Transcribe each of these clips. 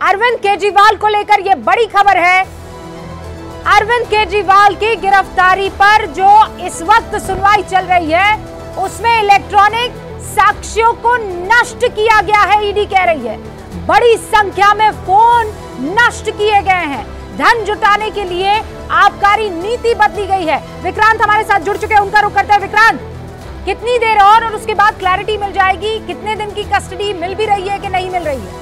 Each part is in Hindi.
अरविंद केजरीवाल को लेकर यह बड़ी खबर है। अरविंद केजरीवाल की गिरफ्तारी पर जो इस वक्त सुनवाई चल रही है उसमें इलेक्ट्रॉनिक साक्ष्यों को नष्ट किया गया है। ईडी कह रही है बड़ी संख्या में फोन नष्ट किए गए हैं। धन जुटाने के लिए आबकारी नीति बदली गई है। विक्रांत हमारे साथ जुड़ चुके हैं, उनका रुख करते हैं। विक्रांत, कितनी देर और उसके बाद क्लैरिटी मिल जाएगी? कितने दिन की कस्टडी मिल भी रही है कि नहीं मिल रही है?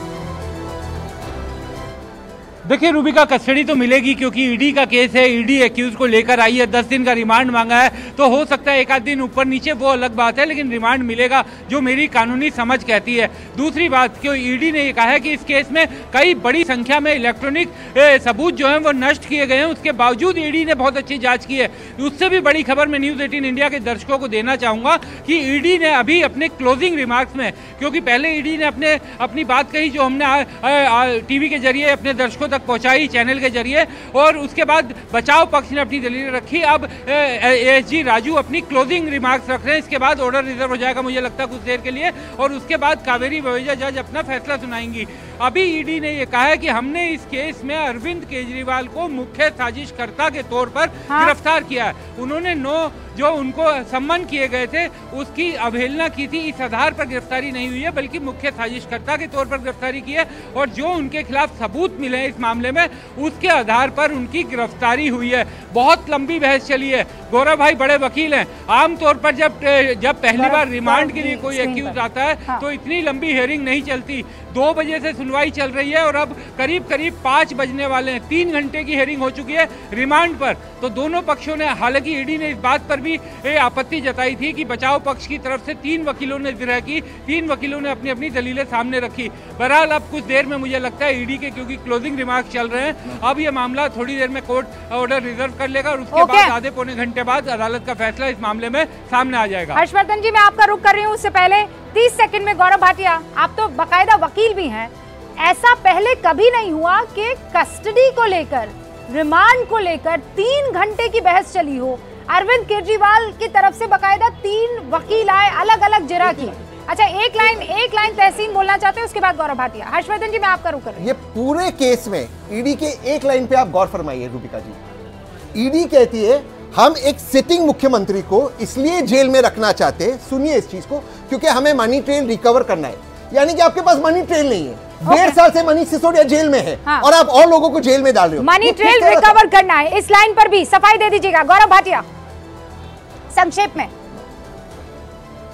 देखिए रूबिका, कस्टडी तो मिलेगी क्योंकि ईडी का केस है। ईडी एक्यूज को लेकर आई है, 10 दिन का रिमांड मांगा है, तो हो सकता है एक आध दिन ऊपर नीचे, वो अलग बात है, लेकिन रिमांड मिलेगा जो मेरी कानूनी समझ कहती है। दूसरी बात, क्यों ईडी ने ये कहा है कि इस केस में कई बड़ी संख्या में इलेक्ट्रॉनिक सबूत जो है वो नष्ट किए गए हैं, उसके बावजूद ईडी ने बहुत अच्छी जाँच की है। उससे भी बड़ी खबर मैं न्यूज़ 18 इंडिया के दर्शकों को देना चाहूँगा कि ईडी ने अभी अपने क्लोजिंग रिमार्क्स में, क्योंकि पहले ईडी ने अपनी बात कही जो हमने टीवी के जरिए अपने दर्शकों पहुंचाई चैनल के जरिए, और उसके बाद बचाव पक्ष ने अपनी दलील रखी। अब एसजी राजू अपनी क्लोजिंग रिमार्क्स रख रहे हैं। इसके बाद ऑर्डर रिजर्व हो जाएगा मुझे लगता है कुछ देर के लिए, और उसके बाद कावेरी बवेजा जज अपना फैसला सुनाएंगी। अभी ईडी ने यह कहा है कि हमने इस केस में अरविंद केजरीवाल को मुख्य साजिशकर्ता के तौर पर गिरफ्तार किया है। उन्होंने 9 जो उनको सम्मन किए गए थे उसकी अवहेलना की थी। इस आधार पर गिरफ्तारी नहीं हुई है, बल्कि मुख्य साजिशकर्ता के तौर पर गिरफ्तारी की है, और जो उनके खिलाफ सबूत मिले हैं इस मामले में उसके आधार पर उनकी गिरफ्तारी हुई है। बहुत लंबी बहस चली है। गौरव भाई बड़े वकील हैं, आमतौर पर जब पहली बार रिमांड के लिए कोई एक्यूज आता है तो इतनी लंबी हियरिंग नहीं चलती। 2 बजे से सुनवाई चल रही है और अब करीब 5 बजने वाले हैं। 3 घंटे की हियरिंग हो चुकी है रिमांड पर। तो दोनों पक्षों ने, हालांकि ईडी ने इस बात पर भी आपत्ति जताई थी कि बचाव पक्ष की तरफ से 3 वकीलों ने जिरह की, 3 वकीलों ने अपनी अपनी दलीलें सामने रखी। बहरहाल अब कुछ देर में मुझे लगता है ईडी के, क्योंकि क्लोजिंग रिमार्क चल रहे हैं, अब यह मामला थोड़ी देर में कोर्ट ऑर्डर रिजर्व कर लेगा और उसके बाद आधे पौने घंटे बाद अदालत का फैसला इस मामले में सामने आ जाएगा। हर्षवर्धन जी, मैं आपका रुख कर रही हूँ। उससे पहले 30 सेकंड में गौरव भाटिया, आप तो बाकायदा वकील भी हैं, ऐसा पहले कभी नहीं हुआ कि कस्टडी को लेकर, रिमांड को लेकर 3 घंटे की बहस चली हो। अरविंद केजरीवाल की तरफ से बाकायदा 3 वकील आए, अलग अलग जिरह की। अच्छा, एक लाइन तहसीन बोलना चाहते हैं, उसके बाद गौरव भाटिया। हर्षवर्धन जी, मैं आपका रुख कर रही हूं। ये पूरे केस में ईडी के एक लाइन पे आप गौर फरमाइए रूबिका जी। ईडी कहती है हम एक सिटिंग मुख्यमंत्री को इसलिए जेल में रखना चाहते हैं, सुनिए इस चीज को, क्योंकि हमें मनी ट्रेल रिकवर करना है। यानी कि आपके पास मनी ट्रेल नहीं है। 1.5 साल से मनीष सिसोदिया जेल में है और आप और लोगों को जेल में डाल रहे हो। मनी ट्रेल रिकवर करना है, इस लाइन पर भी सफाई दे दीजिएगा। गौरव भाटिया, संक्षेप में।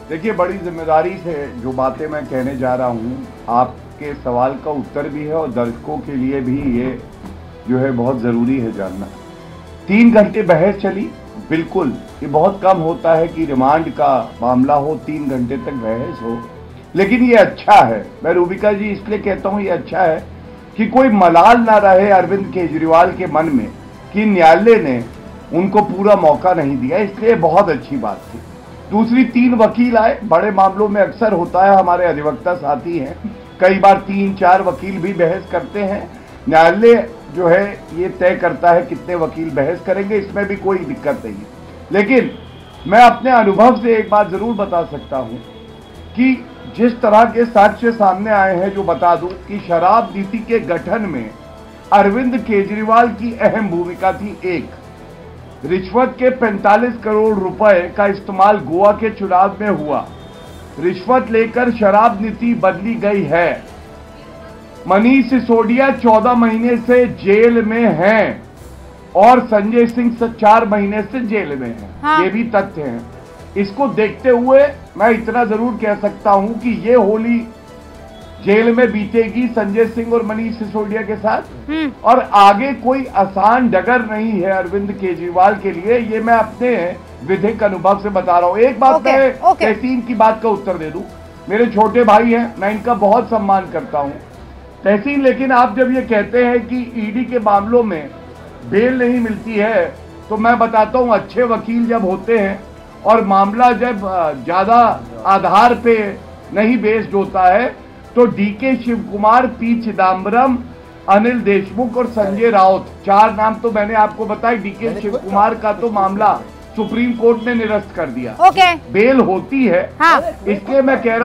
देखिए, बड़ी जिम्मेदारी से जो बातें मैं कहने जा रहा हूँ, आपके सवाल का उत्तर भी है और दर्शकों के लिए भी ये जो है बहुत जरूरी है जानना। 3 घंटे बहस चली, बिल्कुल ये बहुत कम होता है कि रिमांड का मामला हो 3 घंटे तक बहस हो, लेकिन ये अच्छा है। मैं रूबिका जी इसलिए कहता हूँ ये अच्छा है कि कोई मलाल ना रहे अरविंद केजरीवाल के मन में कि न्यायालय ने उनको पूरा मौका नहीं दिया, इसलिए बहुत अच्छी बात थी। दूसरी, 3 वकील आए। बड़े मामलों में अक्सर होता है, हमारे अधिवक्ता साथी हैं, कई बार 3-4 वकील भी बहस करते हैं। न्यायालय जो है ये तय करता है कितने वकील बहस करेंगे, इसमें भी कोई दिक्कत नहीं है। लेकिन मैं अपने अनुभव से एक बात जरूर बता सकता हूं कि जिस तरह के साक्ष्य सामने आए हैं, जो बता दूं कि शराब नीति के गठन में अरविंद केजरीवाल की अहम भूमिका थी। 1, रिश्वत के 45 करोड़ रुपए का इस्तेमाल गोवा के चुनाव में हुआ। रिश्वत लेकर शराब नीति बदली गई है। मनीष सिसोदिया 14 महीने से जेल में हैं और संजय सिंह 4 महीने से जेल में हैं। ये भी तथ्य हैं। इसको देखते हुए मैं इतना जरूर कह सकता हूं कि ये होली जेल में बीतेगी संजय सिंह और मनीष सिसोदिया के साथ, और आगे कोई आसान डगर नहीं है अरविंद केजरीवाल के लिए। ये मैं अपने विधिक अनुभव से बता रहा हूं। एक बात मैं तहसीन की बात का उत्तर दे दूं। मेरे छोटे भाई हैं, मैं इनका बहुत सम्मान करता हूं तहसीन, लेकिन आप जब ये कहते हैं कि ईडी के मामलों में बेल नहीं मिलती है, तो मैं बताता हूं अच्छे वकील जब होते हैं और मामला जब ज्यादा आधार पे नहीं बेस्ड होता है, तो डीके शिव कुमार, पी चिदम्बरम, अनिल देशमुख और संजय राउत, 4 नाम तो मैंने आपको बताया। डीके शिव कुमार का तो मामला सुप्रीम कोर्ट ने निरस्त कर दिया। बेल होती है, इसलिए मैं कह रहा